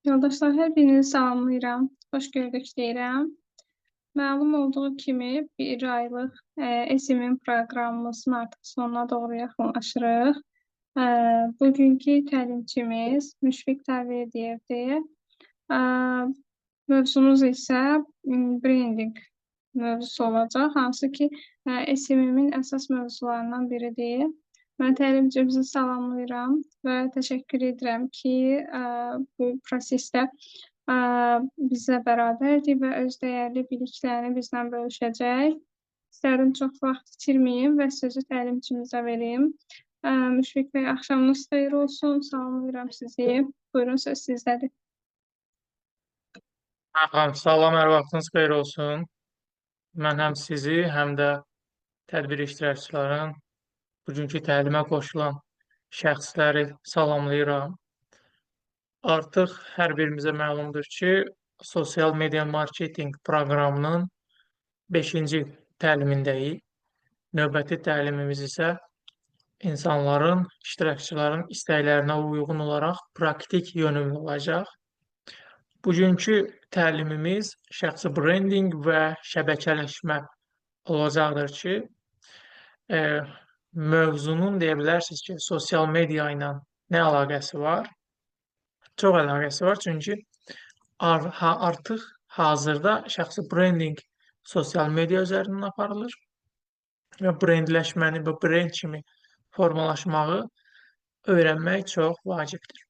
Yoldaşlar, hər birinizi salamlayıram. Xoş gördük deyirəm. Məlum olduğu kimi bir aylıq SMM proqramımızın artıq sonuna doğru yaxınlaşırıq. Bugünkü təlimçimiz Müşfiq Taverdiyevdir. Ə, Mövzumuz isə branding mövzusu olacaq, hansı ki SMM-in əsas mövzularından biridir. Mən təlimçimizi salamlayıram və təşəkkür edirəm ki, bu prosesdə bizlə bərabərdir və öz dəyərli biliklərini bizlə bölüşəcək. İstərdim çox vaxt itirməyim və sözü təlimçimizə verim. Müşfiq bəy, axşamınız xeyir olsun, salamlayıram sizi. Buyurun, söz sizdədir. Salam, hər vaxtınız xeyir olsun. Mən həm sizi, həm də tədbir iştirakçıların, bugünkü təlimə qoşulan şəxsləri salamlayıram. Artıq hər birimizə məlumdur ki, sosial media marketinq proqramının 5-ci təlimindəyik. Növbəti təlimimiz isə insanların, iştirakçıların istəklərinə uyğun olaraq praktik yönümlü olacaq. Bugünkü təlimimiz şəxsi brendinq və şəbəkələşmə olacaqdır ki, mövzunun deyə bilərsiniz ki, sosial media ilə nə əlaqəsi var? Çox əlaqəsi var, çünki artıq hazırda şəxsi brendinq sosial media üzərindən aparılır və brendləşməni və brend kimi formalaşmağı öyrənmək çox vacibdir.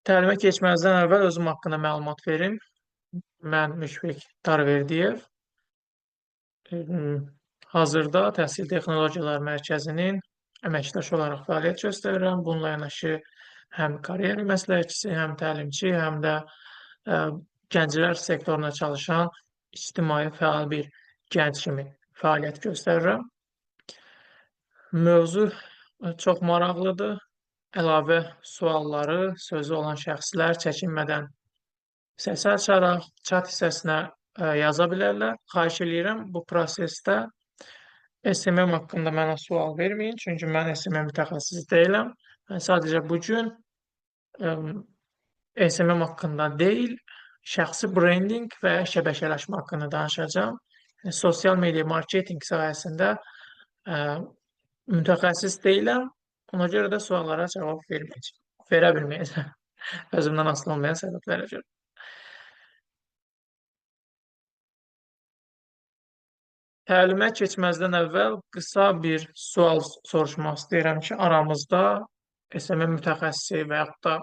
Təlimə keçməzdən əvvəl özüm haqqında məlumat verim. Mən Müşfiq Tarverdiyev. Hazırda Təhsil Texnologiyaları Mərkəzinin əməkdaşı olaraq fəaliyyət göstərirəm. Bununla yanaşı həm karyera məsləhətçisi, həm təlimçi, həm də gənclər sektoruna çalışan ictimai fəal bir gənc kimi fəaliyyət göstərirəm. Mövzu çox maraqlıdır. Əlavə sualları sözü olan şəxslər çəkinmədən səsi açaraq chat hissəsinə yaza bilərlər. Xahiş edirəm, bu prosesdə SMM haqqında mənə sual verməyin, çünki mən SMM mütəxəssisi deyiləm. Mən sadəcə bugün SMM haqqında deyil, şəxsi brendinq və şəbəkələşmə haqqında danışacağım. Sosial media marketinq sahəsində mütəxəssis deyiləm, ona görə də suallara cavab verə bilməyəcəm. Özümdən asılı olmayan səbəblərə görə. Təlimə keçməzdən əvvəl qısa bir sual soruşmaq istəyirəm ki, aramızda SMM mütəxəssisi və yaxud da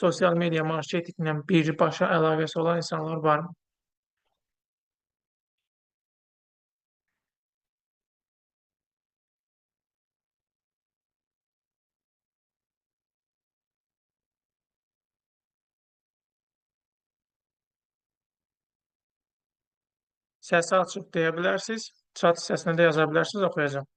sosial media marketinqlə birbaşa əlaqəsi olan insanlar varmı? Səsi açıb deyə bilərsiniz, chat hissəsinə də yaza bilərsiniz, oxuyacağım.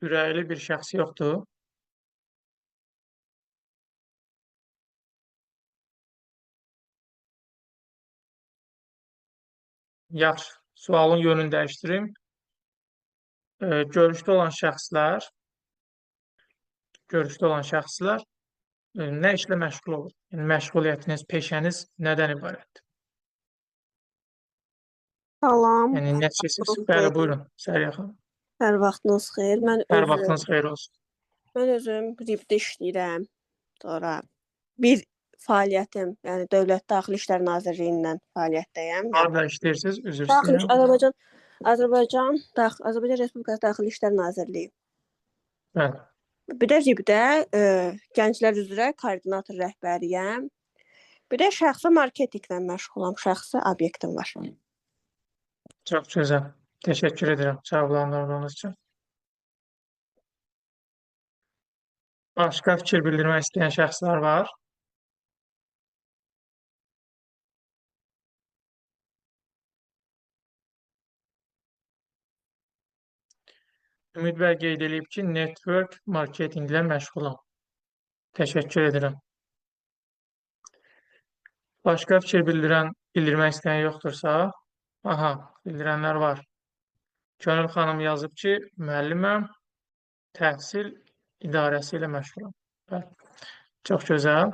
Ürəkli bir şəxs yoxdur. Yaxşı, sualın yönünü dəyişdirim. Görüşdə olan şəxslər nə işlə məşğul olur? Yəni, məşğuliyyətiniz, peşəniz nədən ibarətdir? Salam. Yəni, nəticəsiz. Bəli, buyurun, Səriyə xanım. Hər vaxtınız xeyir. Hər vaxtınız xeyir olsun. Mən özüm RIB-də işləyirəm. Sonra bir fəaliyyətim, yəni Dövlət Daxili İşlər Nazirliyindən fəaliyyətdəyəm. Harada işləyirsiniz? Üzr istəyirəm. Azərbaycan Respublikası Daxili İşlər Nazirliyi. Bəli. Bir də RIB-də gənclər üzrə koordinator rəhbəriyəm. Bir də şəxsi marketinqlə məşğulam, şəxsi obyektim var. Çox gözəl. Təşəkkür edirəm cavablandırdığınız üçün. Başqa fikir bildirmək istəyən şəxslər var. Ümid bəy qeyd edib ki, network marketinqlə məşğulam. Təşəkkür edirəm. Başqa fikir bildirən Bildirmək istəyən yoxdursa, aha, bildirənlər var. Könül xanım yazıb ki, müəlliməm, təhsil idarəsi ilə məşğulam. Bəli, çox gözəl.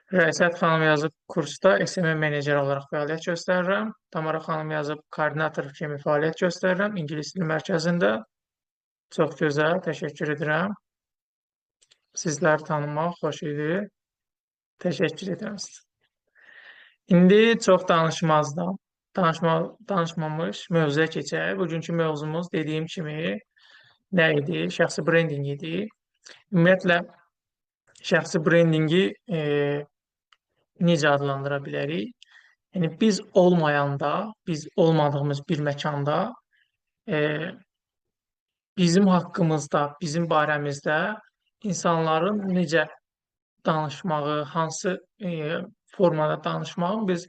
Rəisət xanım yazıb, kursda SMM menecer olaraq fəaliyyət göstərirəm. Tamara xanım yazıb, koordinator kimi fəaliyyət göstərirəm İngilis dili mərkəzində. Çox gözəl, təşəkkür edirəm. Sizləri tanımaq xoş idi. Təşəkkür edirəm sizə. İndi çox danışmazdan, danışmamış mövzuya keçək. Bugünkü mövzumuz dediyim kimi nə idi? Şəxsi brendinq idi. Ümumiyyətlə, şəxsi brendinqi necə adlandıra bilərik? Yəni, biz olmayanda, biz olmadığımız bir məkanda bizim haqqımızda, bizim barəmizdə insanların necə danışmağı, hansı formada danışmağı biz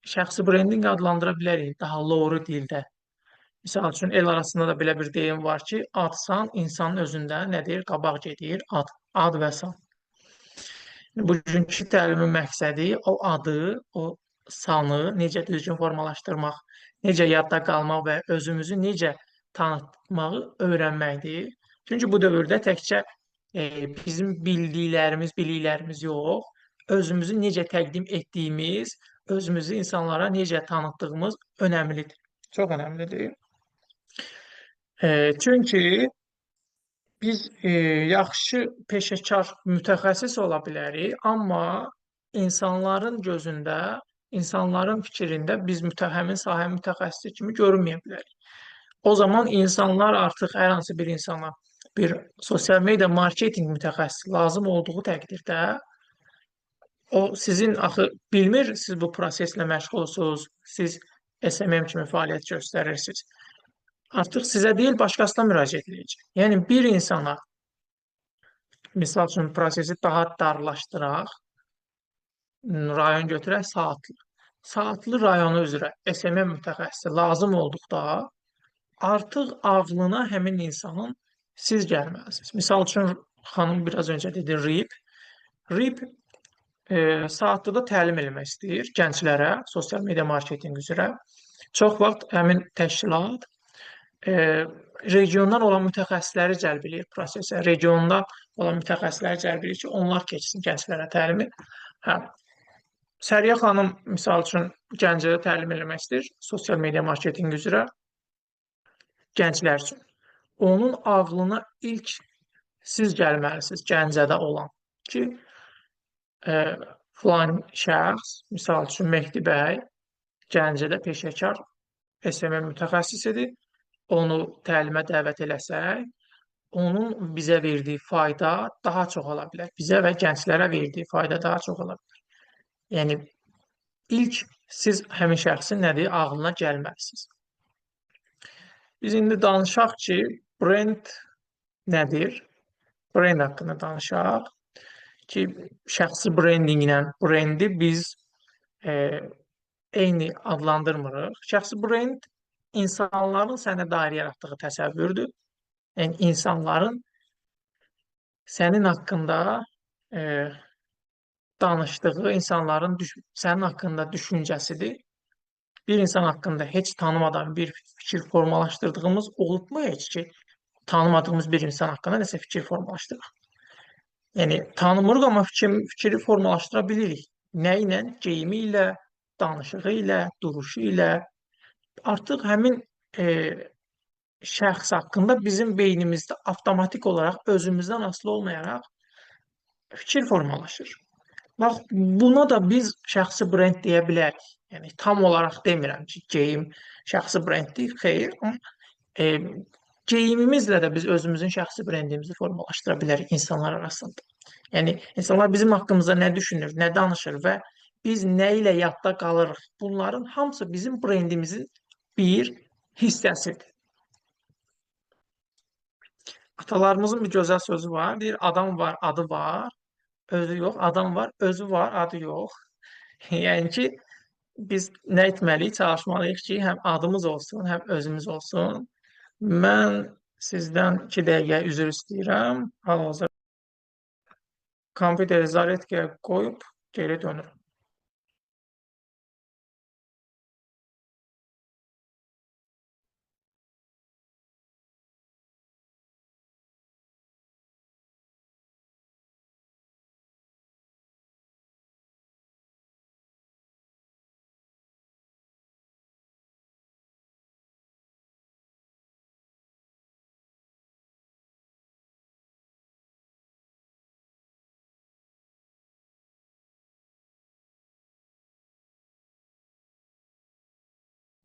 şəxsi brendinq adlandıra bilərik daha loru dildə. Misal üçün, el arasında da belə bir deyim var ki, ad-san insanın özündə nə deyir? Qabaq gedir, ad və san. Bugünkü təlimin məqsədi o adı, o sanı necə düzgün formalaşdırmaq, necə yadda qalmaq və özümüzü necə tanıtmağı öyrənməkdir. Çünki bu dövrdə təkcə bizim biliklərimiz yox, özümüzü necə təqdim etdiyimiz, özümüzü insanlara necə tanıtdığımız önəmlidir. Çox önəmlidir. Çünki biz yaxşı peşəkar mütəxəssis ola bilərik, amma insanların gözündə, insanların fikrində biz həmin sahə mütəxəssisi kimi görünməyə bilərik. O zaman insanlar artıq hər hansı bir insana bir sosial media marketinq mütəxəssisi lazım olduğu təqdirdə o sizin axı bilmir siz bu proseslə məşğulsunuz, siz SMM kimi fəaliyyət göstərirsiniz. Artıq sizə deyil, başqasına müraciət edəcək. Yəni, bir insana, misal üçün, prosesi daha darlaşdıraq, rayon götürək, saatlı. Saatlı rayonu üzrə SMM mütəxəssisi lazım olduqda, artıq ağlına həmin insanın siz gəlməlisiniz. Misal üçün, xanım biraz öncə dedi, RIP. RIP saatlıda təlim eləmək istəyir gənclərə, sosial media marketinq üzrə. Çox vaxt həmin təşkilat regiondan olan mütəxəssisləri cəlb edir prosesə. Regionda olan mütəxəssisləri cəlb edir ki, onlar keçsin gənclərə təlimi. Səriyə xanım, misal üçün, gənclərə təlim eləmək istəyir sosial media marketinq üzrə gənclər üçün. Onun ağlına ilk siz gəlməlisiniz, Gəncədə olan ki, filan şəxs, misal üçün, Mehdi bəy, Gəncədə peşəkar SMM mütəxəssisidir. Onu təlimə dəvət eləsək, onun bizə verdiyi fayda daha çox ola bilər. Bizə və gənclərə verdiyi fayda daha çox ola bilər. Yəni, ilk siz həmin şəxsin nədir? Ağlına gəlməlisiniz. Biz indi danışaq ki, brend nədir? Brend haqqında danışaq ki, şəxsi brendinqlə brendi biz eyni adlandırmırıq. Şəxsi brend insanların sənə dair yaratdığı təsəvvürdür. Yəni, insanların sənin haqqında danışdığı, insanların sənin haqqında düşüncəsidir. Bir insan haqqında heç tanımadan bir fikir formalaşdırdığımız olubmu heç ki, tanımadığımız bir insan haqqında nəsə fikir formalaşdıraq? Yəni, tanımırıq, amma fikri formalaşdıra bilirik. Nə ilə? Geyimi ilə, danışığı ilə, duruşu ilə. Artıq həmin şəxs haqqında bizim beynimizdə avtomatik olaraq özümüzdən asılı olmayaraq fikir formalaşır. Bax, buna da biz şəxsi brend deyə bilərik. Yəni, tam olaraq demirəm ki, geyim şəxsi brenddir, xeyr. Geyimimizlə də biz özümüzün şəxsi brendimizi formalaşdıra bilərik insanlar arasında. Yəni, insanlar bizim haqqımızda nə düşünür, nə danışır və biz nə ilə yadda qalırıq. Bunların hamısı bizim brendimizin bir hissəsidir. Atalarımızın bir gözəl sözü var. Deyir, adam var, adı var, özü yox. Adam var, özü var, adı yox. Yəni ki, biz nə etməliyik? Çalışmalıyıq ki, həm adımız olsun, həm özümüz olsun. Mən sizdən 2 dəqiqə üzr istəyirəm. Hal-hazırda kompüteri zaretkaya qoyub geri dönürəm.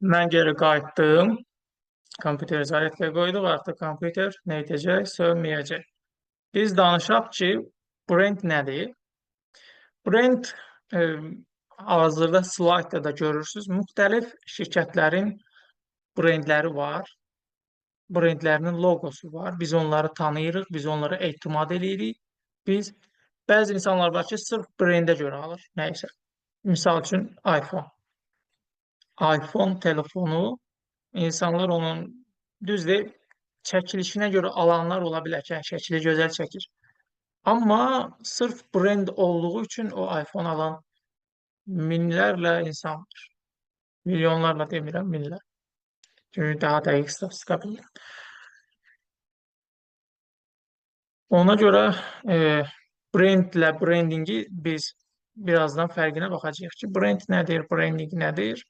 Mən geri qayıtdım. Kompüteri zaryadkaya qoyduq. Artıq kompüter nə edəcək? Sönməyəcək. Biz danışaq ki, brend nədir? Brend e, hazırda slaydda da görürsünüz. Müxtəlif şirkətlərin brendləri var. Brendlərinin loqosu var. Biz onları tanıyırıq, biz onlara etimad edirik. Biz bəzi insanlar var ki, sırf brendə görə alır nəysə. Misal üçün iPhone. iPhone telefonu insanlar onun düzdür, çəkilişinə görə alanlar ola bilər ki, yəni şəkli gözəl çəkir. Amma sırf brend olduğu üçün o iPhone alan minlərlə insan var. Milyonlarla demirəm, minlər. Çünki daha dəqiq statistika bilmirəm. Ona görə brendlə brendingi biz birazdan fərqinə baxacağıq ki, brend nədir, brending nədir?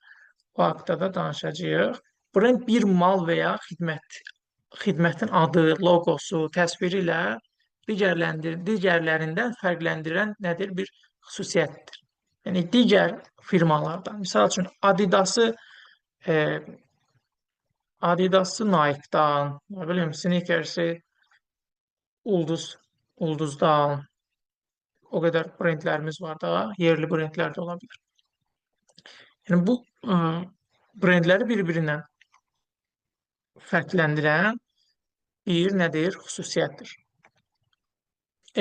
Bu haqda da danışacağıq. Brend bir mal və ya xidmətin adı, loqosu, təsviri ilə digərlərindən fərqləndirən nədir? Bir xüsusiyyətdir. Yəni digər firmalardan. Misal üçün e, Adidası Nike-dan, nə bilim, Sneakers-i Ulduzdan, o qədər brendlərimiz var da, yerli brendlər də ola bilər. Yəni bu brendləri bir-birindən fərqləndirən bir nədir? Xüsusiyyətdir.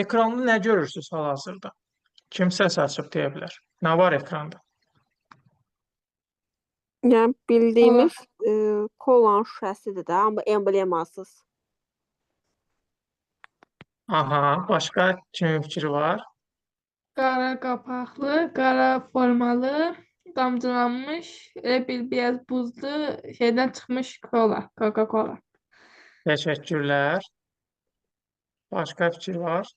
Ekranda nə görürsünüz hal-hazırda? Kim səs açıb deyə bilər? Nə var ekranda? Yəni bildiyimiz kolan şüşəsidir də, amma emblemasız. Aha, başqa kimin fikri var? Qara qapaqlı, qara formalı, damcılanmış, elə biraz buzlu şeydən çıxmış kola, Coca-Cola. Təşəkkürlər. Başqa fikir var?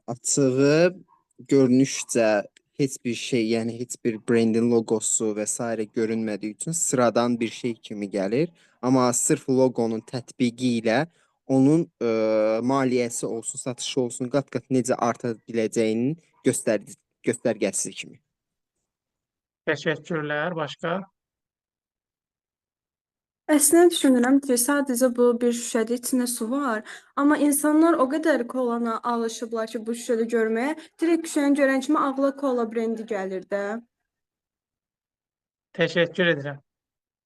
Açığı görünüşcə heç bir şey, yəni heç bir brendin loqosu və s. görünmədiyi üçün sıradan bir şey kimi gəlir. Amma sırf loqonun tətbiqi ilə onun maliyyəsi olsun, satışı olsun, qat-qat necə arta biləcəyinin göstərgəsi kimi. Təşəkkürlər. Başqa? Əslində düşünürəm ki, sadəcə bu bir şüşədir, içində su var. Amma insanlar o qədər kolana alışıblar ki, bu şüşədə görməyə, direkt şüşəni görən kimi ağla kola brendi gəlir də. Təşəkkür edirəm.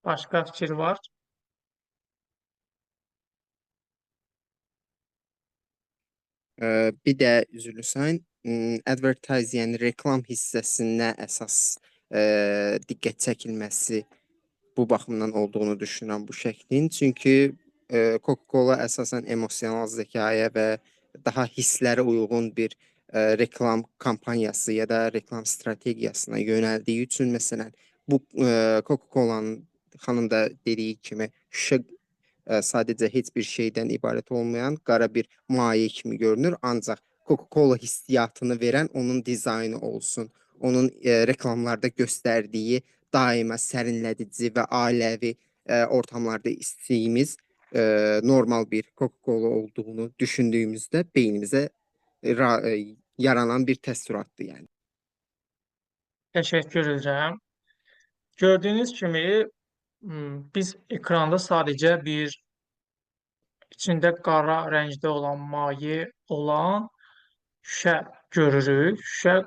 Başqa fikir var? Bir də üzrlüsən, advertise, yəni reklam hissəsinə əsas diqqət çəkilməsi bu baxımdan olduğunu düşünürəm bu şəklin. Çünki Coca-Cola əsasən emosional zəkaya və daha hisslərə uyğun bir reklam kampaniyası ya da reklam strategiyasına yönəldiyi üçün, məsələn, bu Coca-Cola'nın xanım da dediyi kimi şüşə sadəcə heç bir şeydən ibarət olmayan qara bir maye kimi görünür. Ancaq Coca-Cola hissiyatını verən onun dizaynı olsun. Onun reklamlarda göstərdiyi daima sərinlədici və ailəvi ortamlarda istədiyimiz normal bir Coca-Cola olduğunu düşündüyümüzdə beynimizə yaranan bir təəssüratdır yəni. Təşəkkür edirəm. Gördüyünüz kimi biz ekranda sadəcə bir içində qara rəngdə olan maye olan şüşə görürük. Şüşə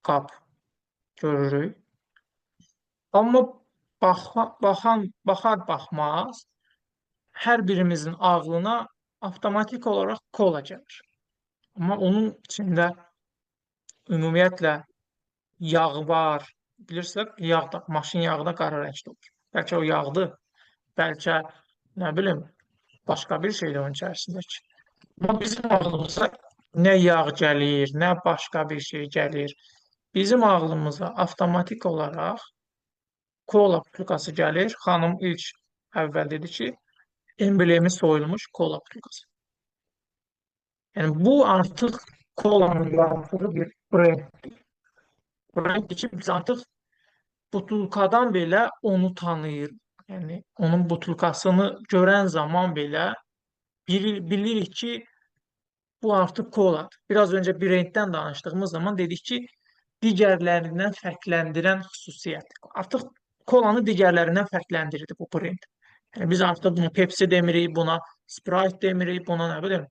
qap görürük. Amma baxar-baxmaz hər birimizin ağlına avtomatik olaraq kola gəlir. Amma onun içində ümumiyyətlə yağ var. Bilirsiniz, yağ da, maşın yağı da qara rəngdə olur. Bəlkə o yağdır, bəlkə nə bilim, başqa bir şey də onun içərisindəki. Amma bizim ağlımıza nə yağ gəlir, nə başqa bir şey gəlir. Bizim ağlımıza avtomatik olaraq kola butulkası gəlir. Xanım ilk əvvəl dedi ki, emblemi soyulmuş kola butulkası. Yəni bu artıq kolanın yaratdığı bir brenddir. Brenddir ki, biz artıq butulkadan belə onu tanıyırıq. Yəni onun butulkasını görən zaman belə bilirik ki, bu artıq koladır. Biraz öncə brenddən danışdığımız zaman dedik ki, digərlərindən fərqləndirən xüsusiyyət. Artıq kolanı digərlərindən fərqləndirirdi bu brend. Yəni biz artıq buna Pepsi demirik, buna Sprite demirik, buna nə bilim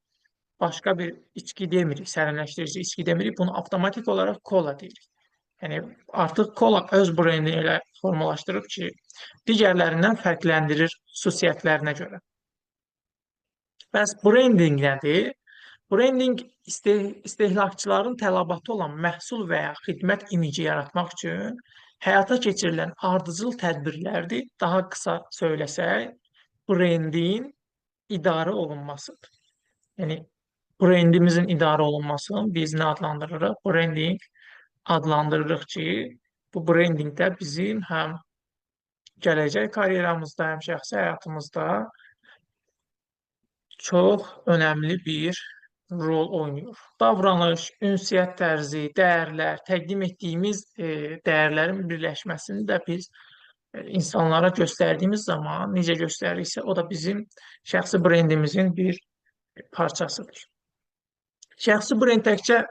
başqa bir içki demirik, sərinləşdirici içki demirik, bunu avtomatik olaraq kola deyirik. Yəni artıq kola öz brendini elə formalaşdırıb ki, digərlərindən fərqləndirir xüsusiyyətlərinə görə. Bəs brendinq nədir? Brendinq istehlakçıların tələbatı olan məhsul və ya xidmət imici yaratmaq üçün həyata keçirilən ardıcıl tədbirlərdir. Daha qısa söyləsək, brendin idarə olunmasıdır. Yəni brendimizin idarə olunmasını biz nə adlandırırıq? Brendinq adlandırırıq ki, bu brendinqdə bizim həm gələcək karyeramızda, həm şəxsi həyatımızda çox önəmli bir rol oynayır. Davranış, ünsiyyət tərzi, dəyərlər, təqdim etdiyimiz dəyərlərin birləşməsini də biz insanlara göstərdiyimiz zaman necə göstəririksə, o da bizim şəxsi brendimizin bir parçasıdır. Şəxsi brend təkcə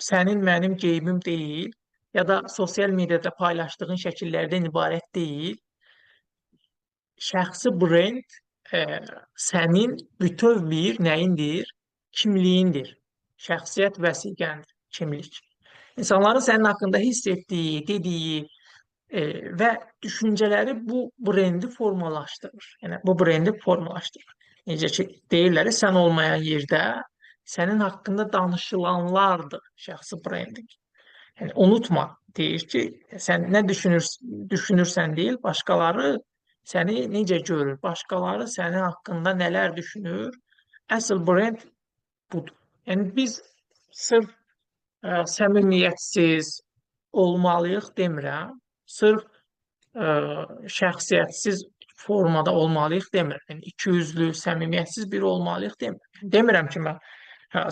sənin, mənim geyimim deyil, ya da sosial mediada paylaşdığın şəkillərdən ibarət deyil. Şəxsi brend sənin bütöv bir nəyindir? Kimliyindir. Şəxsiyyət vəsiqəndir, kimlik. İnsanların sənin haqqında hiss etdiyi, dediyi və düşüncələri bu brendi formalaşdırır. Yəni, bu brendi formalaşdırır. Necə ki, deyirlər, sən olmayan yerdə sənin haqqında danışılanlardır şəxsi brending. Yəni, unutma, deyir ki, sən nə düşünürsən deyil, başqaları səni necə görür, başqaları sənin haqqında nələr düşünür, əsl brend budur. Yəni, biz sırf səmimiyyətsiz olmalıyıq demirəm, sırf şəxsiyyətsiz formada olmalıyıq demirəm. Yəni, ikiyüzlü, səmimiyyətsiz biri olmalıyıq demirəm. Demirəm ki,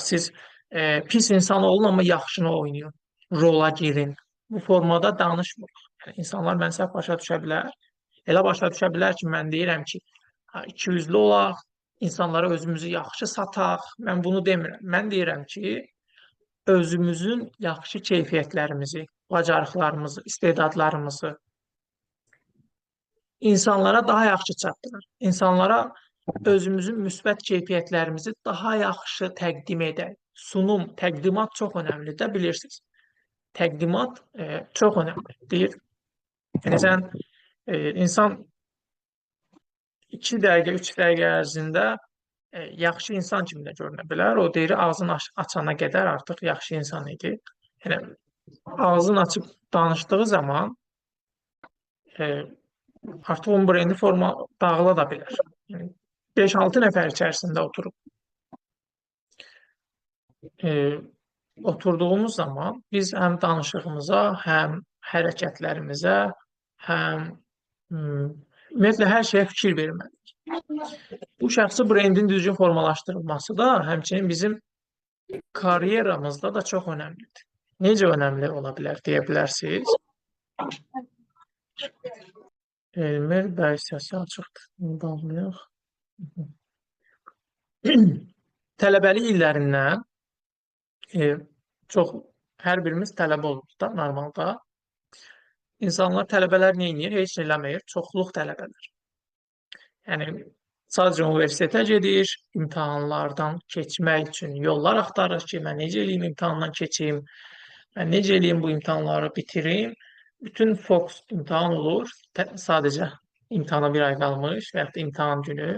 siz pis insan olun, amma yaxşını oynayın, rola girin. Bu formada danışmırıq. Yəni, insanlar mən səhv başa düşə bilər. Elə başa düşə bilər ki, mən deyirəm ki, ikiyüzlü olaq, insanlara özümüzü yaxşı sataq. Mən bunu demirəm. Mən deyirəm ki, özümüzün yaxşı keyfiyyətlərimizi, bacarıqlarımızı, istedadlarımızı insanlara daha yaxşı çatdırır. İnsanlara özümüzün müsbət keyfiyyətlərimizi daha yaxşı təqdim edək. Sunum, təqdimat çox önəmlidir, bilirsiniz. Təqdimat çox önəmlidir. Yəni, sən insan 2 dəqiqə, 3 dəqiqə ərzində yaxşı insan kimi də görünə bilər. O deyir, ağzını açana qədər artıq yaxşı insan idi. Yəni, ağzını açıb danışdığı zaman artıq onun brendi forma dağıla da bilər. Yəni, 5-6 nəfər içərisində oturduğumuz zaman biz həm danışığımıza, həm hərəkətlərimizə, həm ümumiyyətlə hər şeyə fikir verməliyik. Bu şəxsi brendin düzgün formalaşdırılması da həmçinin bizim karyeramızda da çox önəmlidir. Necə önəmli ola bilər deyə bilərsiniz? Elmir bəy səsi açıqdır. Bağlayaq. Tələbəlik illərindən çox hər birimiz tələbə oluruz da normalda. İnsanlar, tələbələr nə edir? Heç nə eləmir. Çoxluq tələbələr. Yəni, sadəcə universitetə gedir, imtahanlardan keçmək üçün yollar axtarır ki, mən necə eləyim imtahandan keçeyim, mən necə eləyim bu imtahanları bitirim. Bütün fokus imtahan olur. Sadəcə imtahana bir ay qalmış və yaxud da imtahan günü.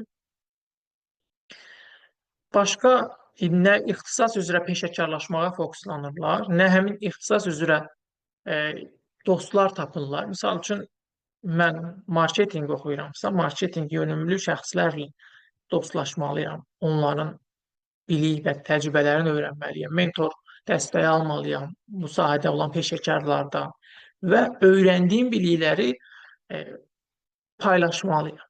Başqa nə ixtisas üzrə peşəkarlaşmağa fokuslanırlar, nə həmin ixtisas üzrə dostlar tapırlar. Misal üçün, mən marketinq oxuyuramsa, marketinq yönümlü şəxslərlə dostlaşmalıyam. Onların bilik və təcrübələrini öyrənməliyəm. Mentor dəstəyi almalıyam bu sahədə olan peşəkarlardan və öyrəndiyim bilikləri paylaşmalıyam.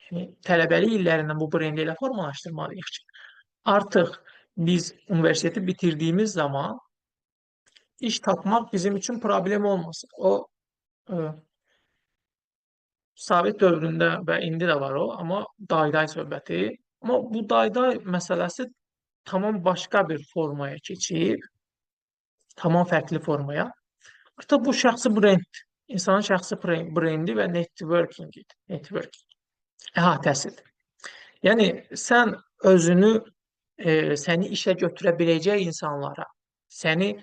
Yəni, tələbəlik illərindən bu brendi elə formalaşdırmalıyıq ki, artıq biz universiteti bitirdiyimiz zaman iş tapmaq bizim üçün problem olmasın. O, Sovet dövründə və indi də var o, amma dayday söhbəti. Amma bu dayday məsələsi tamam başqa bir formaya keçib, tamam fərqli formaya. Artıq bu şəxsi brend, insanın şəxsi brendi və networking-idir. Networking əhatəsidir. Yəni sən özünü səni işə götürə biləcək insanlara, səni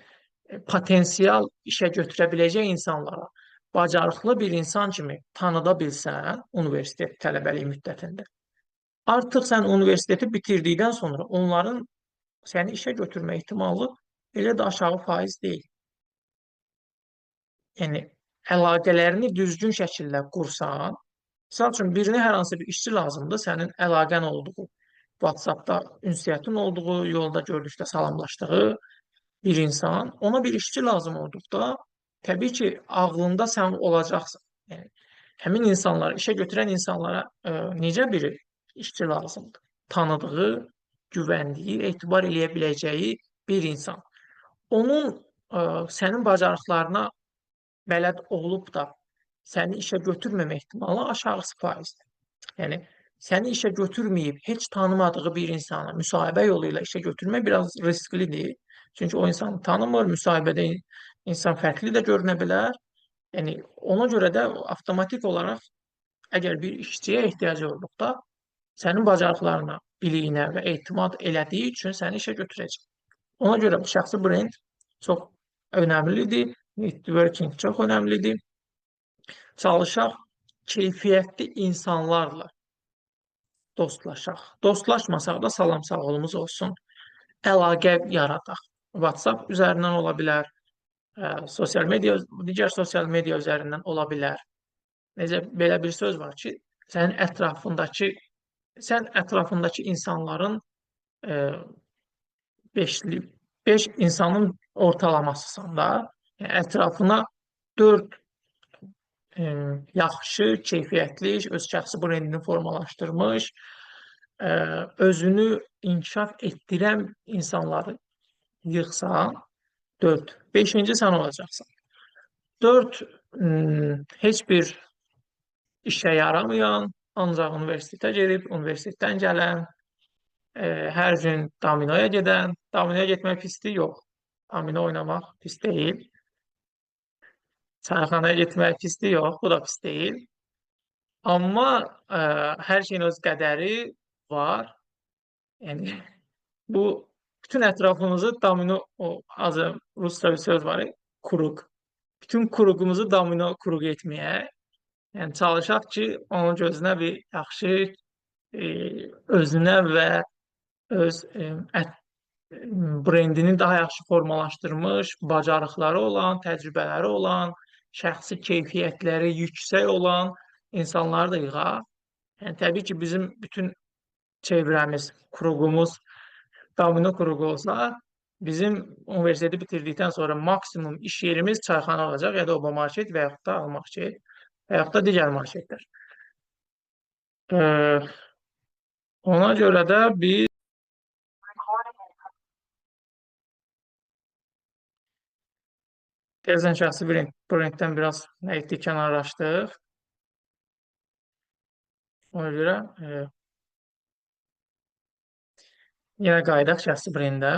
potensial işə götürə biləcək insanlara bacarıqlı bir insan kimi tanıda bilsən universitet tələbəlik müddətində, artıq sən universiteti bitirdikdən sonra onların səni işə götürmə ehtimalı elə də aşağı faiz deyil. Yəni əlaqələrini düzgün şəkildə qursan, misal üçün birinə hər hansı bir işçi lazımdır, sənin əlaqən olduğu, WhatsApp-da ünsiyyətin olduğu, yolda gördükdə salamlaşdığı bir insan, ona bir işçi lazım olduqda, təbii ki, ağlında sən olacaqsan. Yəni, həmin insanlara, işə götürən insanlara necə bir işçi lazımdır? Tanıdığı, güvəndiyi, etibar eləyə biləcəyi bir insan. Onun sənin bacarıqlarına bələd olub da səni işə götürməmə ehtimalı aşağısı faizdir. Yəni, səni işə götürməyib, heç tanımadığı bir insana müsahibə yolu ilə işə götürmək biraz risklidir. Çünki o insanı tanımır, müsahibədə insan fərqli də görünə bilər. Yəni, ona görə də avtomatik olaraq əgər bir işçiyə ehtiyacı olduqda sənin bacarıqlarına, biliyinə və etimad elədiyi üçün səni işə götürəcək. Ona görə bu şəxsi brend çox önəmlidir, networking çox önəmlidir. Çalışaq keyfiyyətli insanlarla dostlaşaq. Dostlaşmasaq da salam sağolumuz olsun. Əlaqə yaradaq. WhatsApp üzərindən ola bilər, digər sosial media üzərindən ola bilər. Necə belə bir söz var ki, sən ətrafındakı insanların 5 insanın ortalamasısan da, yəni ətrafına 4 yaxşı, keyfiyyətli, öz şəxsi brendini formalaşdırmış, özünü inkişaf etdirən insanları yığsan, 4. 5-ci sən olacaqsan. 4 heç bir işə yaramayan, ancaq universitetə gedib, universitetdən gələn, hər gün dominoya gedən, dominoya getmək pisdir, yox. Domino oynamaq pis deyil. Çayxanaya getmək pisdir, yox, bu da pis deyil. Amma hər şeyin öz qədəri var. Yəni, bu bütün ətrafımızı domino, azı rusca bir söz var, kuruq. Bütün kuruğumuzu domino kuruq etməyə. Yəni, çalışaq ki, onun gözünə bir yaxşı, özünə və öz brendini daha yaxşı formalaşdırmış, bacarıqları olan, təcrübələri olan, şəxsi keyfiyyətləri yüksək olan insanları da yığaq. Yəni, təbii ki, bizim bütün çevrəmiz, kuruğumuz domino kuruğu olsa, bizim universiteti bitirdikdən sonra maksimum iş yerimiz çayxana olacaq, ya da oba market və yaxud da al market və yaxud da digər marketlər. Ona görə də biz Deyəsən şəxsi brenddən biraz nə etdik, kənarlaşdıq. Ona görə yenə qayıdaq şəxsi brendə.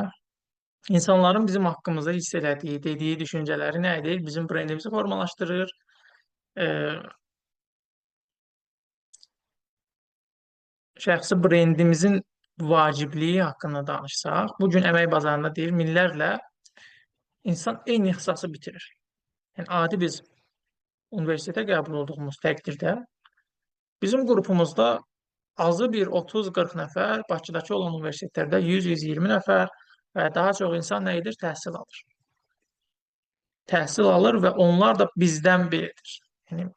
İnsanların bizim haqqımızda hiss elədiyi, dediyi düşüncələri nə edir? Bizim brendimizi formalaşdırır. Şəxsi brendimizin vacibliyi haqqında danışsaq, bugün əmək bazarında deyir, minlərlə insan eyni ixtisası bitirir. Yəni, adi biz universitetə qəbul olduğumuz təqdirdə bizim qrupumuzda azı bir 30-40 nəfər, Bakıdakı olan universitetlərdə 100-120 nəfər və daha çox insan nə edir? Təhsil alır. Təhsil alır və onlar da bizdən biridir. Yəni,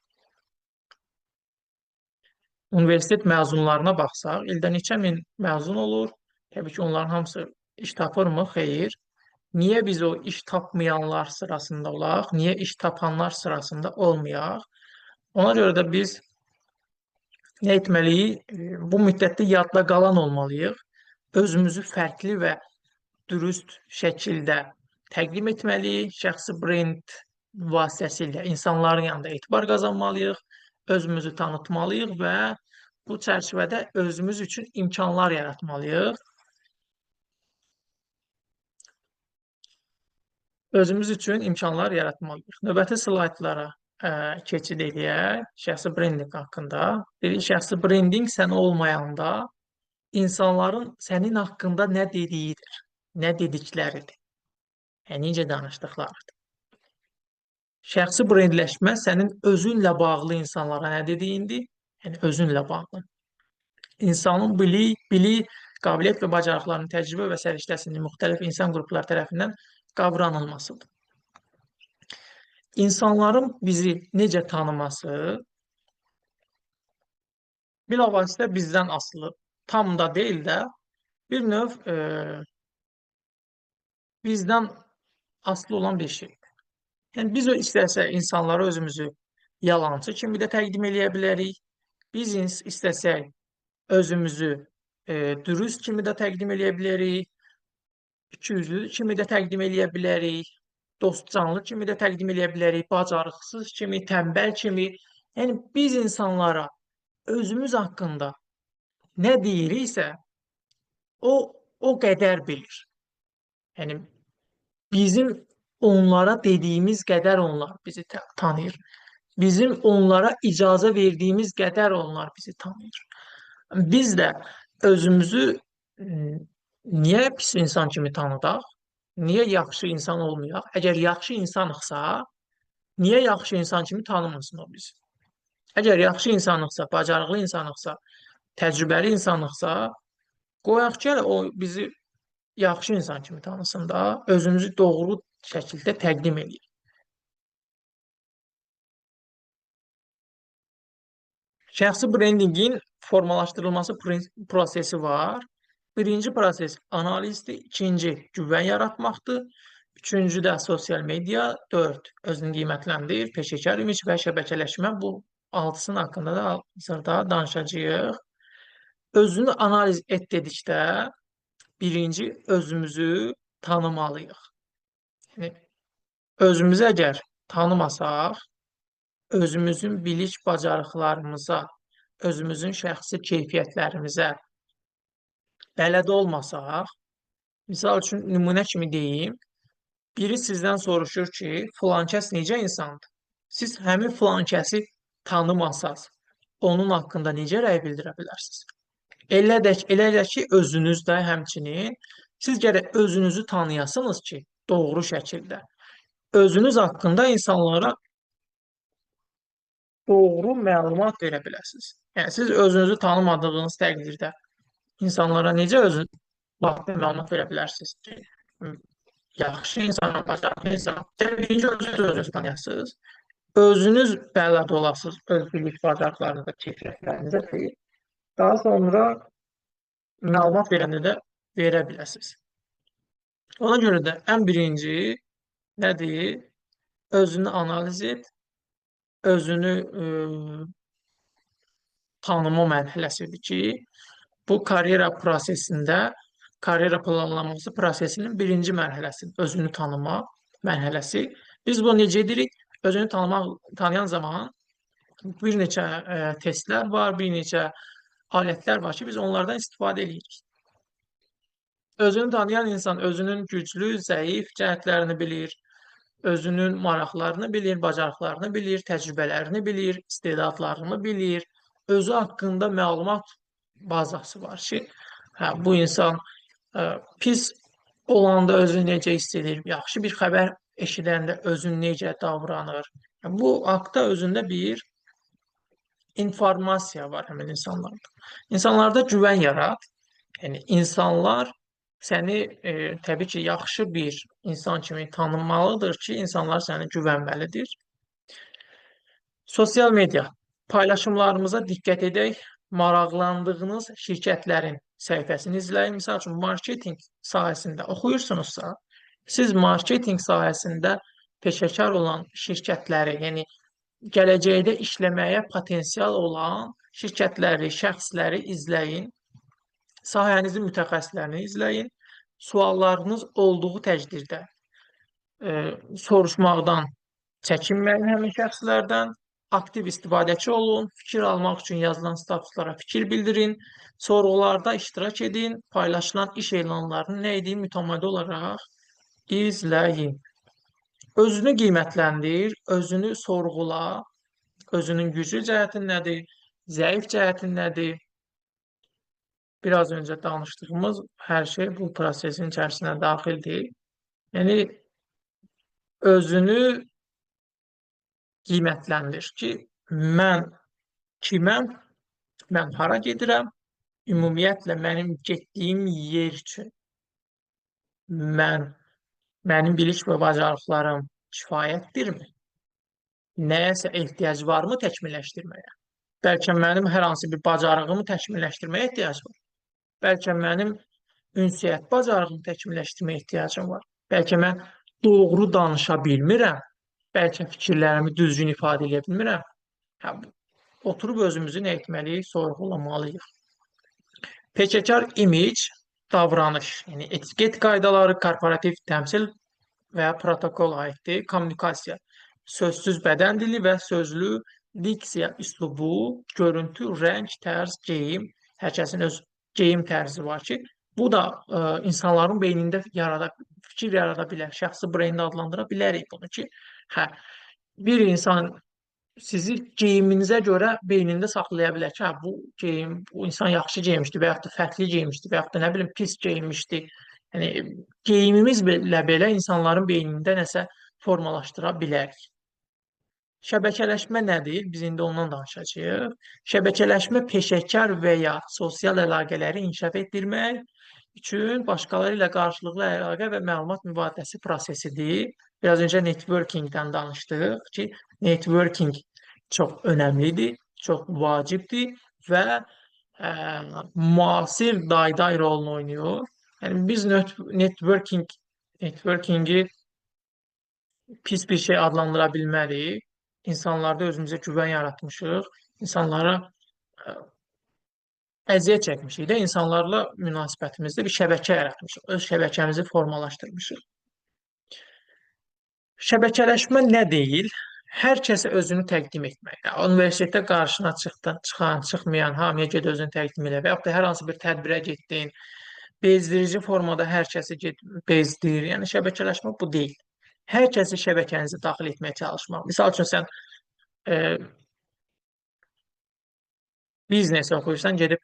universitet məzunlarına baxsaq, ildə neçə min məzun olur? Təbii ki, onların hamısı iş tapırmı? Xeyr. Niyə biz o iş tapmayanlar sırasında olaq? Niyə iş tapanlar sırasında olmayaq? Ona görə də biz nə etməliyik? Bu müddətdə yadda qalan olmalıyıq. Özümüzü fərqli və dürüst şəkildə təqdim etməliyik. Şəxsi brend vasitəsilə insanların yanında etibar qazanmalıyıq. Özümüzü tanıtmalıyıq və bu çərçivədə özümüz üçün imkanlar yaratmalıyıq. özümüz üçün imkanlar yaratmalıyıq. Növbəti slaydlara keçid edək. Şəxsi brendinq haqqında. Dedik, şəxsi brendinq sən olmayanda insanların sənin haqqında nə dediyidir, nə dedikləridir. Yəni, necə danışdıqlarıdır. Şəxsi brendləşmə sənin özünlə bağlı insanlara nə dediyindir, yəni özünlə bağlı. İnsanın bilik, qabiliyyət və bacarıqlarının təcrübə və səriştəsinin müxtəlif insan qrupları tərəfindən qavranılmasıdır. İnsanların bizi necə tanıması bilavasitə bizdən asılı, tam da deyil də, bir növ bizdən asılı olan bir şey. Yəni, biz istəsək insanlara özümüzü yalançı kimi də təqdim eləyə bilərik. Biz istəsək özümüzü dürüst kimi də təqdim eləyə bilərik. İkiyüzlü kimi də təqdim eləyə bilərik. Dostcanlı kimi də təqdim eləyə bilərik. Bacarıqsız kimi, tənbəl kimi. Yəni, biz insanlara özümüz haqqında nə deyiriksə, o qədər bilir. Yəni, bizim onlara dediyimiz qədər onlar bizi tanıyır. Bizim onlara icazə verdiyimiz qədər onlar bizi tanıyır. Biz də özümüzü niyə pis insan kimi tanıdaq? Niyə yaxşı insan olmayaq? Əgər yaxşı insanıqsa, niyə yaxşı insan kimi tanımasın o bizi? Əgər yaxşı insanıqsa, bacarıqlı insanıqsa, təcrübəli insanıqsa, qoyaq ki, o bizi yaxşı insan kimi tanısın da, özümüzü doğru şəkildə təqdim edək. Şəxsi brendinqin formalaşdırılması prosesi var. Birinci proses analizdir, ikinci güvən yaratmaqdır, üçüncü də sosial media, 4 özünü qiymətləndir, peşəkar imic və şəbəkələşmə. Bu altısının haqqında da hazırda danışacağıq. Özünü analiz et dedikdə birinci özümüzü tanımalıyıq. Yəni, özümüzü əgər tanımasaq, özümüzün bilik bacarıqlarımıza, özümüzün şəxsi keyfiyyətlərimizə bələd olmasaq, misal üçün nümunə kimi deyim, biri sizdən soruşur ki, filankəs necə insandır? Siz həmin filankəsi tanımasaz, onun haqqında necə rəy bildirə bilərsiniz? Elə də ki, özünüz də həmçinin, siz gərək özünüzü tanıyasınız ki, doğru şəkildə. Özünüz haqqında insanlara doğru məlumat verə biləsiniz. Yəni, siz özünüzü tanımadığınız təqdirdə insanlara necə vaxtda məlumat verə bilərsiniz ki, yaxşı insan, bacarıqlı insan. Birinci özünüzü tanıyasınız. Özünüz bələd olasınız öz bilik bacarıqlarınıza, keyfiyyətlərinizə deyil. Daha sonra məlumat verəndə də verə biləsiniz. Ona görə də ən birinci nədir? Özünü analiz et, özünü tanıma mərhələsidir ki, bu karyera prosesində, karyera planlaması prosesinin birinci mərhələsidir. Özünü tanıma mərhələsi. Biz bunu necə edirik? Özünü tanıyan zaman bir neçə testlər var, bir neçə alətlər var ki, biz onlardan istifadə edirik. Özünü tanıyan insan özünün güclü, zəif cəhətlərini bilir, özünün maraqlarını bilir, bacarıqlarını bilir, təcrübələrini bilir, istedadlarını bilir, özü haqqında məlumat bazası var ki, bu insan pis olanda özünü necə hiss edir, yaxşı bir xəbər eşidəndə özünü necə davranır. Bu haqda özündə bir informasiya var həmin insanlarda. İnsanlarda güvən yarat. Yəni, insanlar səni təbii ki, yaxşı bir insan kimi tanınmalıdır ki, insanlar səni güvənməlidir. Sosial media paylaşımlarımıza diqqət edək. Maraqlandığınız şirkətlərin səhifəsini izləyin. Misal üçün, marketinq sahəsində oxuyursunuzsa, siz marketinq sahəsində peşəkar olan şirkətləri, yəni gələcəkdə işləməyə potensial olan şirkətləri, şəxsləri izləyin. Sahənizin mütəxəssislərini izləyin. Suallarınız olduğu təcdirdə soruşmaqdan çəkinməyin həmin şəxslərdən. Aktiv istifadəçi olun, fikir almaq üçün yazılan statuslara fikir bildirin, sorğularda iştirak edin, paylaşılan iş elanlarını nə edin, mütəmadi olaraq izləyin. Özünü qiymətləndir, özünü sorğula, özünün güclü cəhətin nədir, zəif cəhətin nədir? Biraz öncə danışdığımız hər şey bu prosesin içərisinə daxildir. Yəni, özünü qiymətləndir ki, mən kiməm, mən hara gedirəm, ümumiyyətlə mənim getdiyim yer üçün mənim bilik və bacarıqlarım kifayətdirmi? Nəyəsə ehtiyac varmı təkmilləşdirməyə? Bəlkə mənim hər hansı bir bacarığımı təkmilləşdirməyə ehtiyac var. Bəlkə mənim ünsiyyət bacarığımı təkmilləşdirməyə ehtiyacım var. Bəlkə mən doğru danışa bilmirəm. Bəlkə fikirlərimi düzgün ifadə edə bilmirəm. Hə, oturub özümüzü nə etməliyik? Sorğulamalıyıq. Peşəkar imic, davranış, yəni etiket qaydaları, korporativ təmsil və protokol aiddir. Kommunikasiya, sözsüz bədən dili və sözlü diksiya, üslubu, görüntü, rəng, tərz, geyim, hər kəsin öz geyim tərzi var ki, bu da insanların beynində fikir yarada bilər. Şəxsi brendi adlandıra bilərik bunu ki, hə, bir insan sizi geyiminizə görə beynində saxlaya bilər ki, hə, bu insan yaxşı geyinmişdi və yaxud da fərqli geyinmişdi və yaxud da nə bilim pis geyinmişdi. Yəni geyimimiz belə insanların beynində nəsə formalaşdıra bilərik. Şəbəkələşmə nədir? Biz indi ondan danışacağıq. Şəbəkələşmə peşəkar və ya sosial əlaqələri inkişaf etdirmək üçün başqaları ilə qarşılıqlı əlaqə və məlumat mübadiləsi prosesidir. Biraz öncə networkingdən danışdıq ki, networking çox önəmlidir, çox vacibdir və müasir dayday rolunu oynayır. Yəni biz networkingi pis bir şey adlandıra bilmərik. İnsanlarda özümüzə güvən yaratmışıq. İnsanlara əziyyət çəkmişik də, insanlarla münasibətimizdə bir şəbəkə yaratmışıq. Öz şəbəkəmizi formalaşdırmışıq. Şəbəkələşmə nə deyil? Hər kəsə özünü təqdim etmək. Yəni, universitetdə qarşına çıxan, çıxmayan, hamıya ged özünü təqdim elə və yaxud da hər hansı bir tədbirə getdin, bezdirici formada hər kəsi bezdir. Yəni, şəbəkələşmə bu deyil. Hər kəsi şəbəkənizi daxil etməyə çalışmaq. Misal üçün, sən biznes oxuyursan, gedib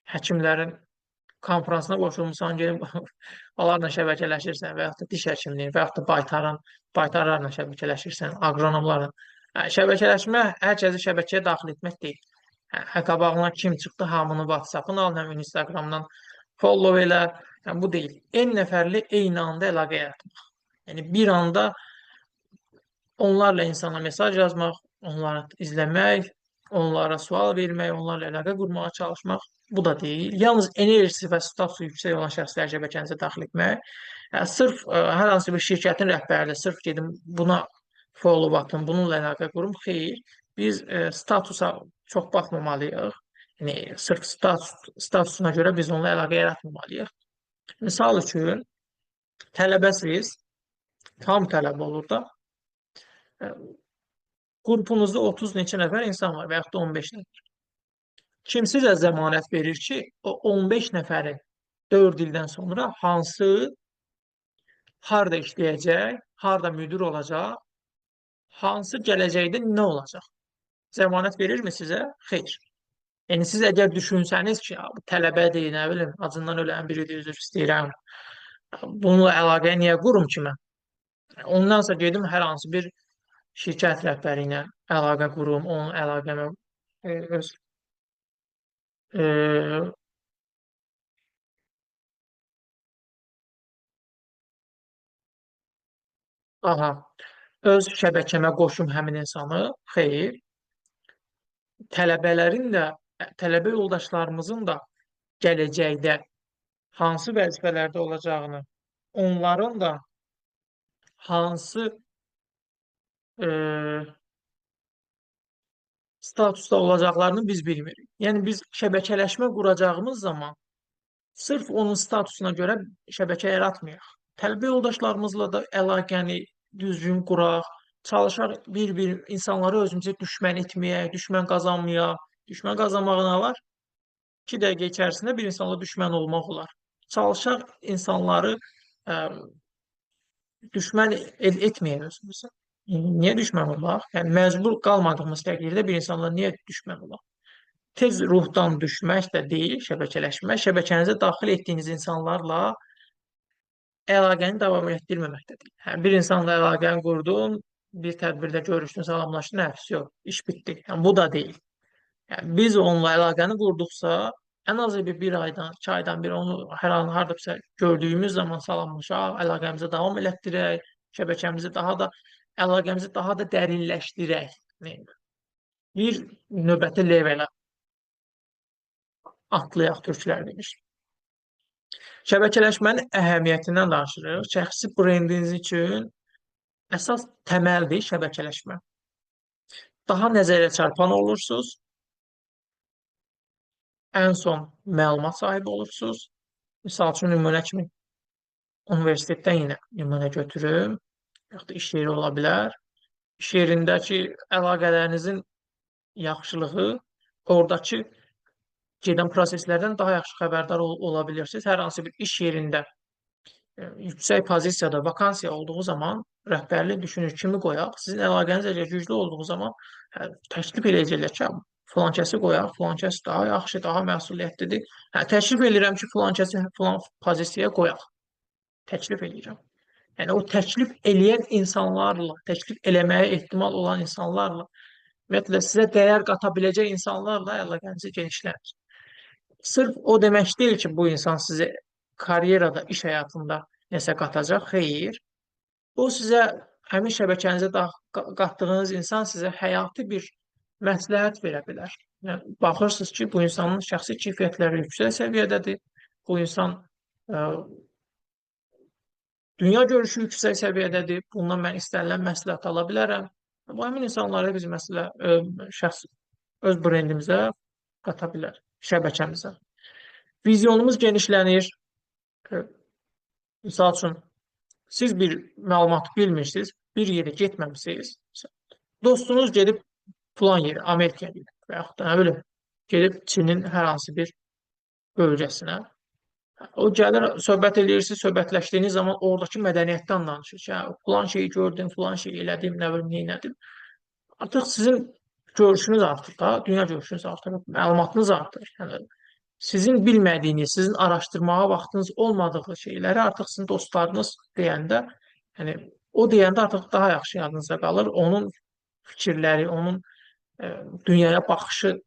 həkimlərin konfransına qoşulmuşsan, gedib onlarla şəbəkələşirsən və yaxud da diş həkimliyi və yaxud da baytarlarla şəbəkələşirsən, aqronomlarla. Şəbəkələşmə hər kəsi şəbəkəyə daxil etmək deyil. Qabağına kim çıxdı, hamının WhatsApp-ını al, həmin Instagram-dan follow elə. Yəni, bu deyil. N nəfərli eyni anda əlaqə yaratmaq. Yəni, bir anda onlarla insana mesaj yazmaq, onları izləmək, onlara sual vermək, onlarla əlaqə qurmağa çalışmaq, bu da deyil. Yalnız enerjisi və statusu yüksək olan şəxsləri şəbəkənizə daxil etmək. Sırf hər hansı bir şirkətin rəhbəri, sırf gedim buna follow atın, bununla əlaqə qurum. Xeyr, biz statusa çox baxmamalıyıq. Yəni, sırf statusuna görə biz onunla əlaqə yaratmamalıyıq. Misal üçün, tələbəsiz, tam tələbə olur da, qrupunuzda 30 neçə nəfər insan var və yaxud da 15 nəfər. Kim sizə zəmanət verir ki, o 15 nəfərin 4 ildən sonra harda işləyəcək, harda müdir olacaq, hansı gələcəkdə nə olacaq? Zəmanət verirmi sizə? Xeyr. Yəni, siz əgər düşünsəniz ki, bu tələbədir, nə bilim, acından ölən biridir, üzr istəyirəm, bununla əlaqəyə niyə qurum ki mən? Ondansa gedim hər hansı bir şirkət rəhbəri ilə əlaqə qurum, onun əlaqəmə öz şəbəkəmə qoşum həmin insanı. Xeyr. Tələbə yoldaşlarımızın da gələcəkdə hansı vəzifələrdə olacağını, onların da hansı statusda olacaqlarını biz bilmirik. Yəni, biz şəbəkələşmə quracağımız zaman sırf onun statusuna görə şəbəkə yaratmayaq. Tələbə yoldaşlarımızla da əlaqəni düzgün quraq, çalışaq bir-bir insanları özümüzə düşmən etməyək, düşmən qazanmayaq. Düşmən qazanmaq nə var? 2 dəqiqə içərisində bir insanla düşmən olmaq olar. Çalışaq insanları düşmən etməyək özümüzü. Niyə düşmən olaq? Yəni məcbur qalmadığımız təqdirdə bir insanla niyə düşmən olaq? Tez ruhdan düşmək də deyil, şəbəkələşmək, şəbəkənizə daxil etdiyiniz insanlarla əlaqəni davam etdirməmək də deyil. Hə, bir insanla əlaqəni qurdun, bir tədbirdə görüşdün, salamlaşdın, nəfs yox, iş bitdi. Yəni bu da deyil. Yəni biz onunla əlaqəni qurduqsa, ən azı bir aydan, 2 aydan bir onu hər an hardasa gördüyümüz zaman salamlaşaq, əlaqəmizi davam elətdirək, şəbəkəmizi daha da dərinləşdirək. Yəni, bir növbəti levelə atlayaq türklər demiş. Şəbəkələşmənin əhəmiyyətindən danışırıq. Şəxsi brendiniz üçün əsas təməldir şəbəkələşmə. Daha nəzərə çarpan olursunuz. Ən son məlumat sahibi olursunuz. Misal üçün, nümunə kimi universitetdən yenə nümunə götürüm. Yaxud da iş yeri ola bilər. İş yerindəki əlaqələrinizin yaxşılığı oradakı gedən proseslərdən daha yaxşı xəbərdar ola bilirsiniz. Hər hansı bir iş yerində yüksək pozisiyada vakansiya olduğu zaman rəhbərlik düşünür kimi qoyaq. Sizin əlaqəniz əgər güclü olduğu zaman təklif edəcəklər ki, filan kəsi qoyaq, filan kəs daha yaxşı, daha məsuliyyətlidir. Təklif edirəm ki, filan kəsi filan pozisiyaya qoyaq. Təklif edirəm. Yəni o təklif eləyən insanlarla, təklif eləməyə ehtimal olan insanlarla, ümumiyyətlə sizə dəyər qata biləcək insanlarla əlaqənizi genişləndir. Sırf o demək deyil ki, bu insan sizə karyerada, iş həyatında nəsə qatacaq, xeyr. O sizə həmin şəbəkənizə qatdığınız insan sizə həyati bir məsləhət verə bilər. Yəni, baxırsınız ki, bu insanın şəxsi keyfiyyətləri yüksək səviyyədədir. Bu insan dünya görüşü yüksək səviyyədədir. Bundan mən istənilən məsləhət ala bilərəm. Bu həmin insanları biz şəxs öz brendimizə qata bilər, şəbəkəmizə. Vizyonumuz genişlənir. Misal üçün, siz bir məlumatı bilmirsiniz, bir yerə getməmişsiniz. Dostunuz gedib filan yeri, Amerikaya gedib və yaxud da nə bilim, gedib Çinin hər hansı bir bölgəsinə. O gəlir, söhbət edirsiniz, söhbətləşdiyiniz zaman oradakı mədəniyyətdən danışır ki, filan şeyi gördüm, filan şeyi elədim, nə bilim, neynədim. Artıq sizin görüşünüz artır da, dünya görüşünüz artır, məlumatınız artır. Yəni, sizin bilmədiyiniz, sizin araşdırmağa vaxtınız olmadığı şeyləri artıq sizin dostlarınız deyəndə, yəni o deyəndə artıq daha yaxşı yadınıza qalır. Onun fikirləri, onun dünyaya baxışı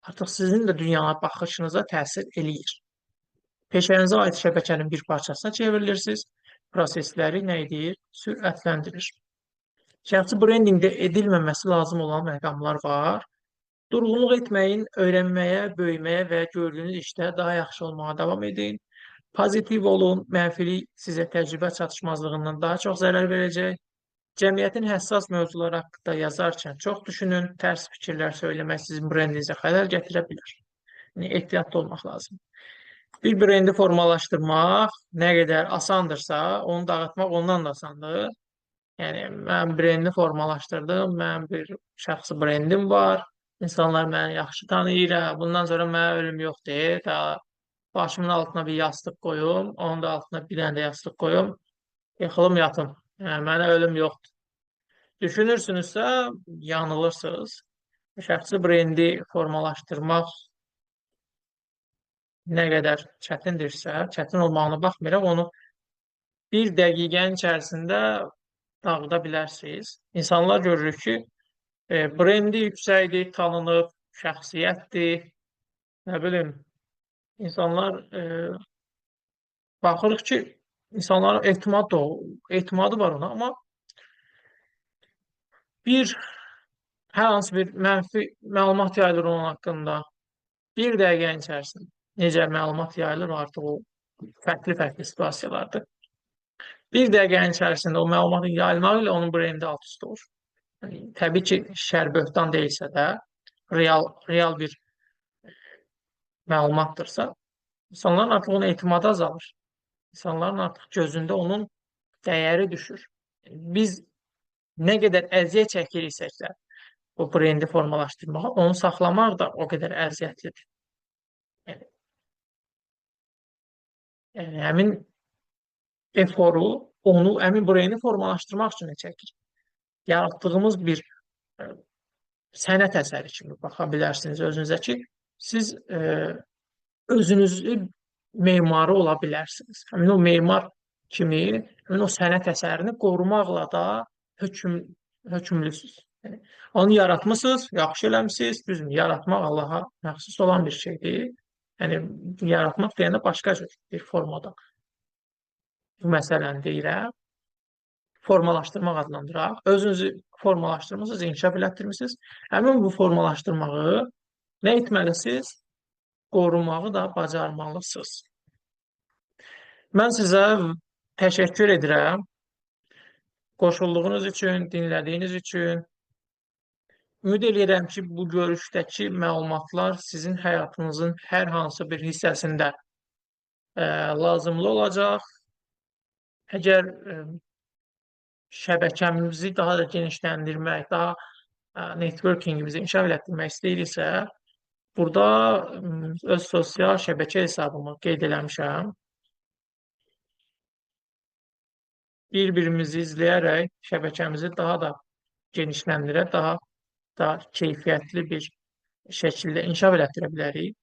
artıq sizin də dünyaya baxışınıza təsir eləyir. Peşənizə aid şəbəkənin bir parçasına çevrilirsiniz. Prosesləri nə edir? Sürətləndirir. Şəxsi brendingdə edilməməsi lazım olan məqamlar var. Durğunluq etməyin, öyrənməyə, böyüməyə və gördüyünüz işdə daha yaxşı olmağa davam edin. Pozitiv olun, mənfilik sizə təcrübə çatışmazlığından daha çox zərər verəcək. Cəmiyyətin həssas mövzular haqqında yazarkən çox düşünün, tərs fikirlər söyləmək sizin brendinizə xələl gətirə bilər. Yəni, ehtiyatlı olmaq lazım. Bir brendi formalaşdırmaq nə qədər asandırsa, onu dağıtmaq ondan da asandır. Yəni, mən brendi formalaşdırdım, mənim bir şəxsi brendim var. İnsanlar məni yaxşı tanıyır, bundan sonra mənə ölüm yoxdur. Başımın altına bir yastıq qoyum, onun da altına bir dənə də yastıq qoyum, yıxılım yatım. Yəni, mənə ölüm yoxdur. Düşünürsünüzsə, yanılırsınız. Şəxsi brendi formalaşdırmaq nə qədər çətindirsə, çətin olmağına baxmayaraq, onu bir dəqiqənin içərisində dağıda bilərsiniz. İnsanlar görürük ki, brendi yüksəkdir, tanınıb, şəxsiyyətdir, nə bilim, insanlar baxırıq ki, insanların etimadı var ona, amma hər hansı bir mənfi məlumat yayılır onun haqqında, bir dəqiqənin içərisində necə məlumat yayılır, artıq o fərqli situasiyalardır. Bir dəqiqənin içərisində o məlumatın yayılmağı ilə onun brendi alt üst olur. Təbii ki, şərböhtan deyilsə də, real bir məlumatdırsa, insanların artıq ona etimadı azalır. İnsanların artıq gözündə onun dəyəri düşür. Biz nə qədər əziyyət çəkiriksə də, bu brendi formalaşdırmağa, onu saxlamaq da o qədər əziyyətlidir. Yəni, həmin eforu onu, həmin breyni formalaşdırmaq üçün çəkir. Yaratdığımız bir e, sənət əsəri kimi baxa bilərsiniz özünüzə ki, siz özünüzü memarı ola bilərsiniz. Həmin o memar kimi, həmin o sənət əsərini qorumaqla da hökmlüsüz. Yəni, onu yaratmısınız, yaxşı eləmişsiniz, düzmü? Yaratmaq Allaha məxsus olan bir şeydir. Yəni, yaratmaq deyəndə başqa cür bir formada. Bu məsələni deyirəm. Formalaşdırmaq adlandıraq. Özünüzü formalaşdırmısınız, inkişaf elətdirmişsiniz. Həmin bu formalaşdırmağı nə etməlisiniz? Qorumağı da bacarmalısınız. Mən sizə təşəkkür edirəm. Qoşulduğunuz üçün, dinlədiyiniz üçün. Ümid edirəm ki, bu görüşdəki məlumatlar sizin həyatınızın hər hansı bir hissəsində lazımlı olacaq. Əgər şəbəkəmizi daha da genişləndirmək, daha networkingimizi inkişaf etdirmək istəyiriksə, burada öz sosial şəbəkə hesabımı qeyd eləmişəm. Bir-birimizi izləyərək şəbəkəmizi daha da genişləndirə, daha da keyfiyyətli bir şəkildə inkişaf etdirə bilərik.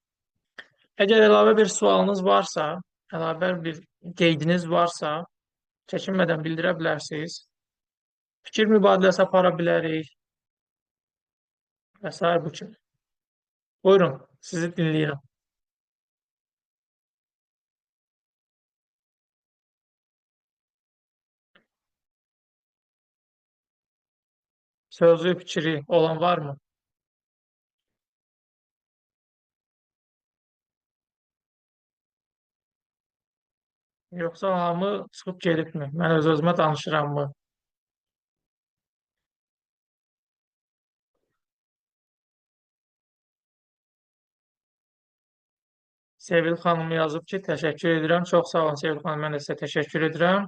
Əgər əlavə bir sualınız varsa, əlavə bir qeydiniz varsa, çəkinmədən bildirə bilərsiniz. Fikir mübadiləsi apara bilərik və s. bu kimi. Buyurun, sizi dinləyirəm. Sözlü fikri olan var mı? Yoxsa hamı çıxıb gedibmi? Mən öz-özümə danışıram mı? Sevil xanım yazıb ki, təşəkkür edirəm. Çox sağ olun Sevil xanım, mən də sizə təşəkkür edirəm.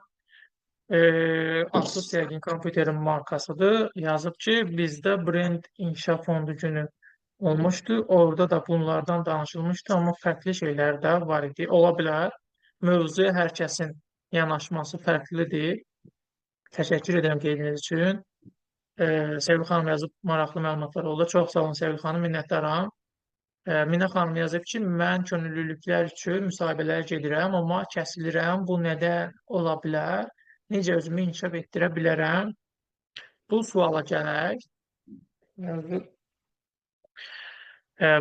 Asus yəqin kompüterin markasıdır. Yazıb ki, bizdə brend inkişaf fondu günü olmuşdu. Orada da bunlardan danışılmışdı, amma fərqli şeylər də var idi. Ola bilər. Mövzuya hər kəsin yanaşması fərqlidir. Təşəkkür edirəm qeydiniz üçün. Sevil xanım yazıb maraqlı məlumatlar oldu. Çox sağ olun Sevil xanım, minnətdaram. Minə xanım yazıb ki, mən könüllülüklər üçün müsahibələrə gedirəm, amma kəsilirəm. Bu nədən ola bilər? Necə özümü inkişaf etdirə bilərəm? Bu suala gələk.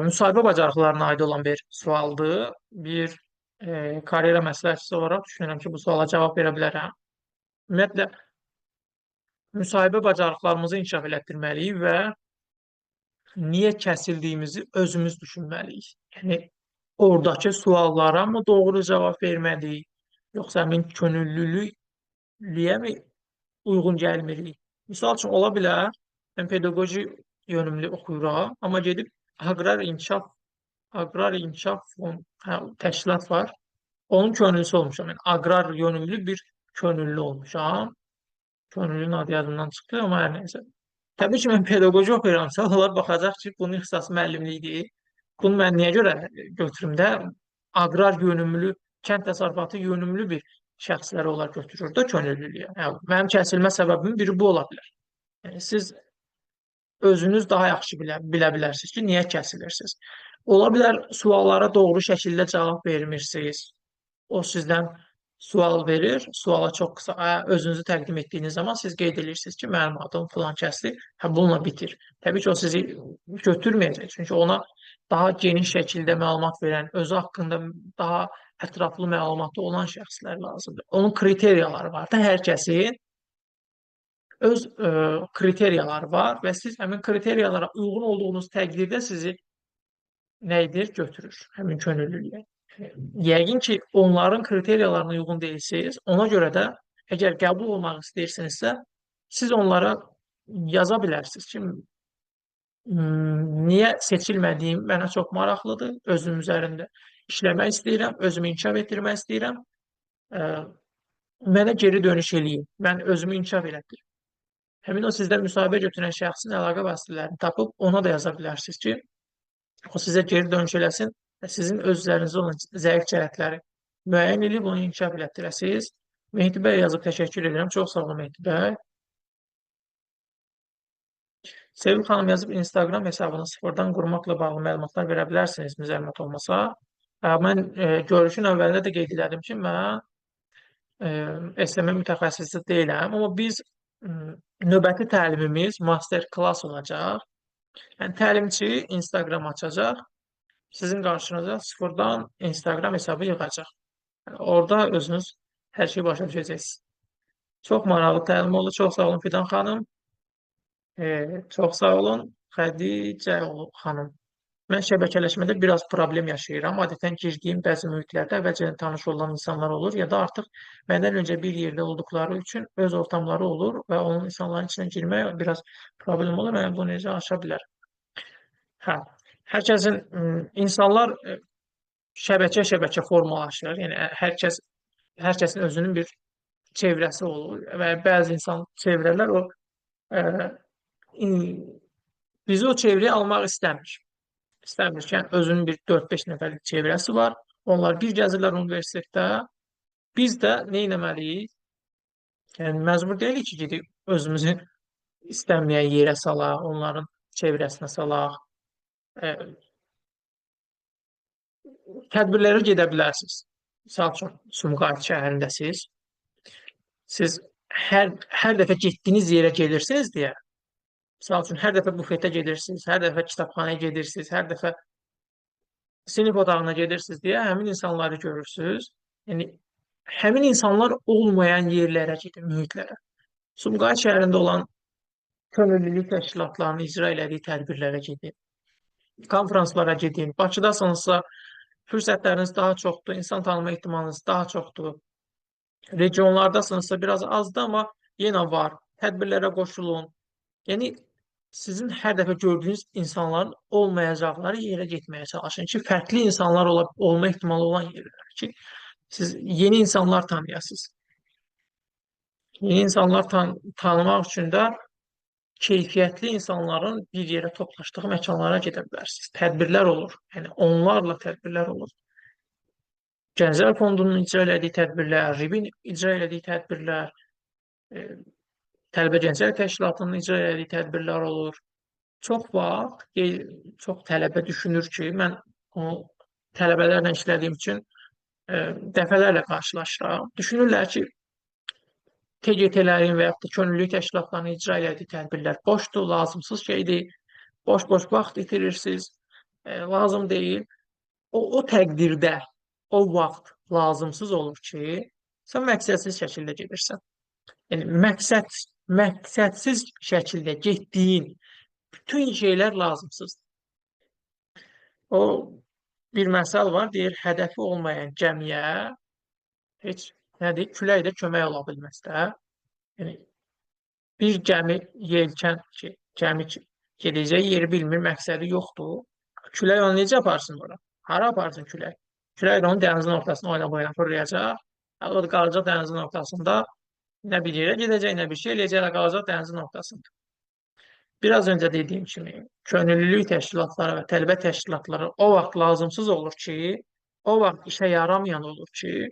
Müsahibə bacarıqlarına aid olan bir sualdır. Bir karyera məsləhətçisi olaraq düşünürəm ki, bu suala cavab verə bilərəm. Ümumiyyətlə, müsahibə bacarıqlarımızı inkişaf elətdirməliyik və niyə kəsildiyimizi özümüz düşünməliyik. Yəni, oradakı suallara mı doğru cavab verməliyik, yoxsa həmin könüllülüyə mi uyğun gəlmirik? Misal üçün, ola bilər, mən pedaqoji yönümlü oxuyuram, amma gedib aqrar inkişaf təşkilat var, onun könüllüsü olmuşam. Yəni, aqrar yönümlü bir könüllü olmuşam. Könüllünün adı yadımdan çıxdı, amma hər neysə. Təbii ki, mən pedaqoji oxuyuramsa, onlar baxacaq ki, bunun ixtisası müəllimlikdir. Bunu mən niyə görə götürüm də? Aqrar yönümlü, kənd təsərrüfatı yönümlü bir şəxsləri onlar götürür də könüllülüyə. Yəni, mənim kəsilmə səbəbimin biri bu ola bilər. Yəni, siz özünüz daha yaxşı bilə bilərsiniz ki, niyə kəsilirsiniz. Ola bilər, suallara doğru şəkildə cavab vermirsiniz. O sizdən sual verir, suala çox qısa özünüzü təqdim etdiyiniz zaman siz qeyd edirsiniz ki, mənim adım filan kəsdir, bununla bitir. Təbii ki, o sizi götürməyəcək, çünki ona daha geniş şəkildə məlumat verən, özü haqqında daha ətraflı məlumatı olan şəxslər lazımdır. Onun kriteriyaları var da, hər kəsin öz kriteriyaları var və siz həmin kriteriyalara uyğun olduğunuz təqdirdə sizi nə edir? Götürür həmin könüllülüyə. Yəqin ki, onların kriteriyalarına uyğun deyilsiniz. Ona görə də əgər qəbul olmaq istəyirsinizsə, siz onlara yaza bilərsiniz ki, niyə seçilmədiyim mənə çox maraqlıdır, özüm üzərində işləmək istəyirəm, özümü inkişaf etdirmək istəyirəm, mənə geri dönüş eləyin, mən özümü inkişaf elətdirim. Həmin o sizdən müsahibə götürən şəxsin əlaqə vasitələrini tapıb ona da yaza bilərsiniz ki, o sizə geri dönüş eləsin və sizin öz üzərinizdə olan zəif cəhətləri müəyyən edib onu inkişaf elətdirəsiniz. Mehdi bəy yazıb təşəkkür edirəm. Çox sağ olun Mehdi bəy. Sevil xanım yazıb Instagram hesabını sıfırdan qurmaqla bağlı məlumatlar verə bilərsinizmi zəhmət olmasa? Mən görüşün əvvəlində də qeyd elədim ki, mən SMM mütəxəssisi deyiləm, amma biz növbəti təlimimiz master klass olacaq. Yəni təlimçi Instagram açacaq, sizin qarşınıza sıfırdan Instagram hesabı yığacaq. Yəni, orada özünüz hər şeyi başa düşəcəksiniz. Çox maraqlı təlim oldu. Çox sağ olun Fidan xanım. Çox sağ olun Xədicə xanım. Mən şəbəkələşmədə biraz problem yaşayıram. Adətən girdiyim bəzi mühitlərdə əvvəlcədən tanış olan insanlar olur ya da artıq məndən öncə bir yerdə olduqları üçün öz ortamları olur və onun insanların içinə girmək biraz problem olur. Yəni bu necə aşa bilər? Hə. Hər kəsin insanlar şəbəkə formalaşır. Yəni hər kəsin özünün bir çevrəsi olur və bəzi insan çevrələr bizi o çevrəyə almaq istəmir. İstəmir ki, yəni özünün bir 4-5 nəfərlik çevrəsi var. Onlar bir gəzirlər universitetdə. Biz də nə etməliyik? Yəni məcbur deyilik ki, gedib özümüzü istənməyən yerə salaq, onların çevrəsinə salaq. Tədbirlərə gedə bilərsiniz. Misal üçün, Sumqayıt şəhərindəsiz. Siz hər dəfə getdiyiniz yerə gelirsiniz deyə, misal üçün, hər dəfə bufetə gedirsiniz, hər dəfə kitabxanaya gedirsiniz, hər dəfə sinif otağına gedirsiniz deyə həmin insanları görürsünüz. Yəni, həmin insanlar olmayan yerlərə gedin, mühitlərə. Sumqayıt şəhərində olan könüllülük təşkilatlarının icra elədiyi tədbirlərə gedin. Konfranslara gedin. Bakıdasınızsa fürsətləriniz daha çoxdur, insan tanıma ehtimalınız daha çoxdur. Regionlardasınızsa biraz azdır, amma yenə var. Tədbirlərə qoşulun. Yəni, sizin hər dəfə gördüyünüz insanların olmayacaqları yerə getməyə çalışın ki, fərqli insanlar olma ehtimalı olan yerlər ki, siz yeni insanlar tanıyasınız. Yeni insanlar tanımaq üçün də keyfiyyətli insanların bir yerə toplaşdığı məkanlara gedə bilərsiniz. Tədbirlər olur. Yəni, onlarla tədbirlər olur. Gənclər Fondunun icra elədiyi tədbirlər, RİB-in icra elədiyi tədbirlər, Tələbə Gənclər Təşkilatının icra elədiyi tədbirlər olur. Çox vaxt, çox tələbə düşünür ki, mən o tələbələrlə işlədiyim üçün dəfələrlə qarşılaşıram. Düşünürlər ki, TGT-lərin və yaxud da könüllülük təşkilatlarının icra elədiyi tədbirlər boşdur, lazımsız şeydir, boş-boş vaxt itirirsiniz, lazım deyil. O təqdirdə, o vaxt lazımsız olur ki, sən məqsədsiz şəkildə gedirsən. Yəni, məqsədsiz şəkildə getdiyin bütün şeylər lazımsızdır. O, bir məsəl var, deyir, hədəfi olmayan gəmiyə heç nədir, külək də kömək ola bilməz də. Yəni, bir gəmi, yelkən ki, gəmi gedəcək yeri bilmir, məqsədi yoxdur. Külək onu necə aparsın ora? Hara aparsın külək? Külək onu dənizin ortasına oyna-boyna fırlayacaq. O da qalacaq dənizin ortasında. Nə bir yerə gedəcək, nə bir şey eləyəcək, qalacaq dənizin ortasında. Biraz öncə dediyim kimi, könüllülük təşkilatları və tələbə təşkilatları o vaxt lazımsız olur ki, o vaxt işə yaramayan olur ki,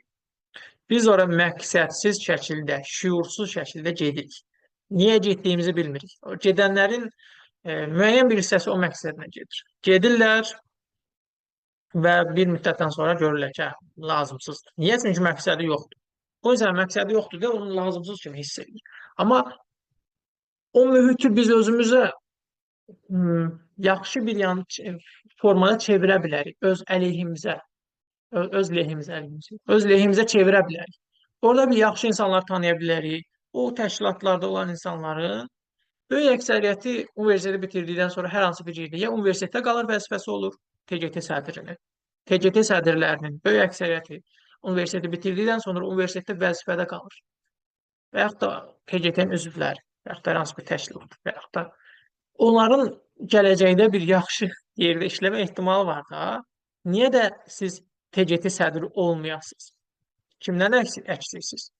biz ora məqsədsiz şəkildə, şüursuz şəkildə gedirik. Niyə getdiyimizi bilmirik. O gedənlərin müəyyən bir hissəsi o məqsədlə gedir. Gedirlər və bir müddətdən sonra görürlər ki, lazımsızdır. Niyə? Çünki məqsədi yoxdur. O yüzden məqsədi yoxdur deyə onu lazımsız kimi hiss edir. Amma o mühiti biz özümüzə yaxşı bir formada çevirə bilərik. Öz əleyhimizə. Öz lehimizə çevirə bilərik. Orada bir yaxşı insanlar tanıya bilərik. O təşkilatlarda olan insanların böyük əksəriyyəti universiteti bitirdikdən sonra hər hansı bir yerdə ya universitetdə qalır vəzifəsi olur, TGT sədrinin. TGT sədrlərinin böyük əksəriyyəti universiteti bitirdikdən sonra universitetdə vəzifədə qalır. Və yaxud da TGT-nin üzvləri, və yaxud da hər hansı bir təşkilat, və yaxud da onların gələcəkdə bir yaxşı yerdə işləmə ehtimalı var da. Niyə də siz TGT sədri olmayasınız? Kimdən əksiksiniz?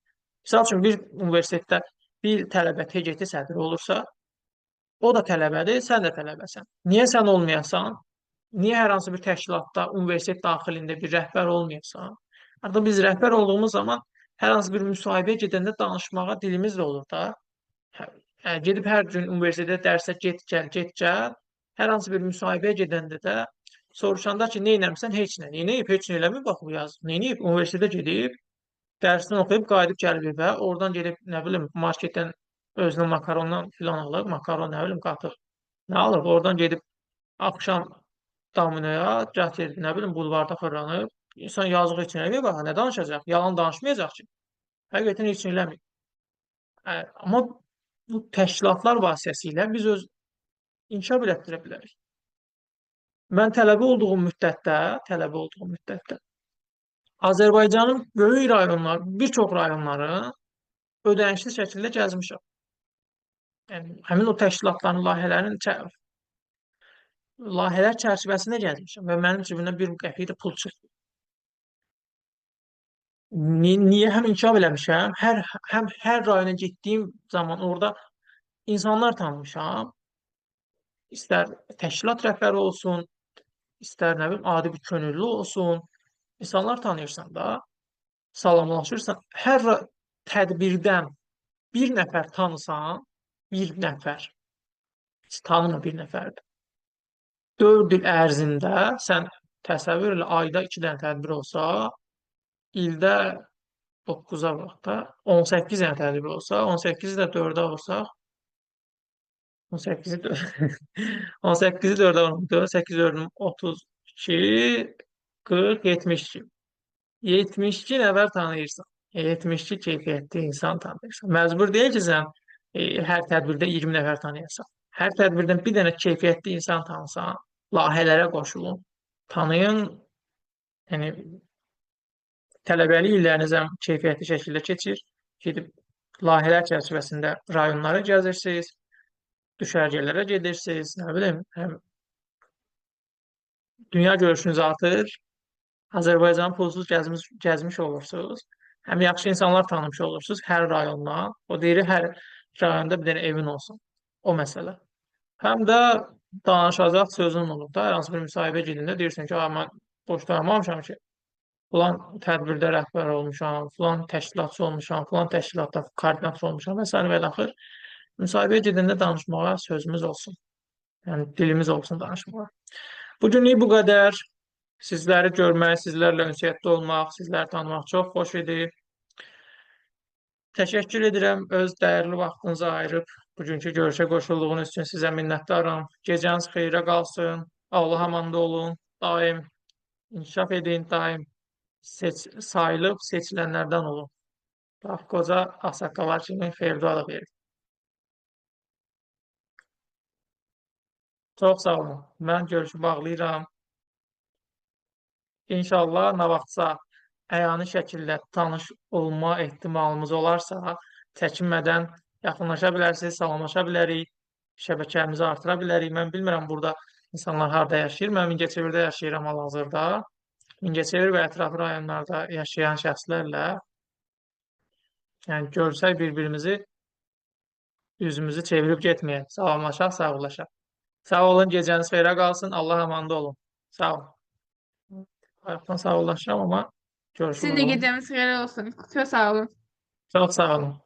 Misal üçün, bir universitetdə bir tələbə TGT sədri olursa, o da tələbədir, sən də tələbəsən. Niyə sən olmayasan? Niyə hər hansı bir təşkilatda, universitet daxilində bir rəhbər olmayasan? Artıq biz rəhbər olduğumuz zaman Hər hansı bir müsahibəyə gedəndə danışmağa dilimiz də olur da. Gedib hər gün universitetdə dərsə get gəl, get gəl. Hər hansı bir müsahibəyə gedəndə də soruşanda ki, nə etmisən? Heç nə. Neyib? Heç nə eləmir bax bu yaz. Neyib? Universitetə gedib, dərsini oxuyub qayıdıb gəlib evə. Oradan gedib nə bilim marketdən özünə makarondan filan alıb, makaron nə bilim qatıq. Nə alıb? Oradan gedib axşam Dominoya, gətir, nə bilim bulvarda fırlanıb. İnsan yazıq heç nə eləmir bax, nə danışacaq? Yalan danışmayacaq ki. Həqiqətən heç nə eləmir. Amma bu təşkilatlar vasitəsilə biz öz inkişaf elətdirə bilərik. Mən tələbə olduğum müddətdə Azərbaycanın böyük rayonları, bir çox rayonları ödənişli şəkildə gəzmişəm. Yəni, həmin o təşkilatların layihələr çərçivəsində gəzmişəm və mənim cibimdən bir qəpik də pul çıxdı. Niyə həm inkişaf eləmişəm, həm hər rayona getdiyim zaman orada insanlar tanımışam. İstər təşkilat rəhbəri olsun, istər nə bilim adi bir könüllü olsun. İnsanlar tanıyırsan da, salamlaşırsan. Hər tədbirdən bir nəfər tanısan, bir nəfər, heç tanıma bir nəfərdir. 4 il ərzində sən təsəvvür elə, ayda 2 dənə tədbir olsa, ildə 9-a bax da, 18 dənə tədbir olsa, 18-i də 4-ə vursaq, 18-i 18-i 4-ə vurmaq, 8 4 32, 40, 72. 72 nəfər tanıyırsan. 72 keyfiyyətli insan tanıyırsan. Məcbur deyil ki, sən hər tədbirdə 20 nəfər tanıyasan. Hər tədbirdən bir dənə keyfiyyətli insan tanısan, layihələrə qoşulun, tanıyın. Yəni, tələbəlik illəriniz keyfiyyətli şəkildə keçir. Gedib layihələr çərçivəsində rayonları gəzirsiniz, düşərgələrə gedirsiniz, nə bilim, həm dünya görüşünüz artır, Azərbaycanı pulsuz gəzmiş olursunuz, həm yaxşı insanlar tanımış olursunuz hər rayondan. O deyir, hər rayonda bir dənə evin olsun. O məsələ. Həm də danışacaq sözün olur da, hər hansı bir müsahibə gedində deyirsən ki, mən boş dayanmamışam ki, filan tədbirdə rəhbər olmuşam, filan təşkilatçı olmuşam, filan təşkilatda koordinatör olmuşam və s. və daxil. Müsahibəyə gedəndə danışmağa sözümüz olsun. Yəni, dilimiz olsun danışmağa. Bugünlük bu qədər. Sizləri görmək, sizlərlə ünsiyyətdə olmaq, sizləri tanımaq çox xoş idi. Təşəkkür edirəm öz dəyərli vaxtınızı ayırıb bugünkü görüşə qoşulduğunuz üçün sizə minnətdaram. Gecəniz xeyrə qalsın. Allah'a amanda olun. Daim inkişaf edin, daim sayılıb seçilənlərdən olun. Bax, qoca ağsaqqallar kimi xeyir dua da verin. Çox sağ olun. Mən görüşü bağlayıram. İnşallah nə vaxtsa əyani şəkildə tanış olma ehtimalımız olarsa, çəkinmədən yaxınlaşa bilərsiniz, salamlaşa bilərik, şəbəkəmizi artıra bilərik. Mən bilmirəm burada insanlar harada yaşayır. Mən Mingəçevirdə yaşayıram hal-hazırda. Mingəçevir və ətrafı rayonlarda yaşayan şəxslərlə yəni görsək bir-birimizi üzümüzü çevirib getməyək, salamlaşaq, sağollaşaq. Sağ olun, gecəniz xeyrə qalsın. Allah amanda olun. Sağ olun. Ayaqdan sağollaşıram, amma görüşürüz. Sizin də gecəniz xeyir olsun. Çox sağ olun. Çox sağ olun.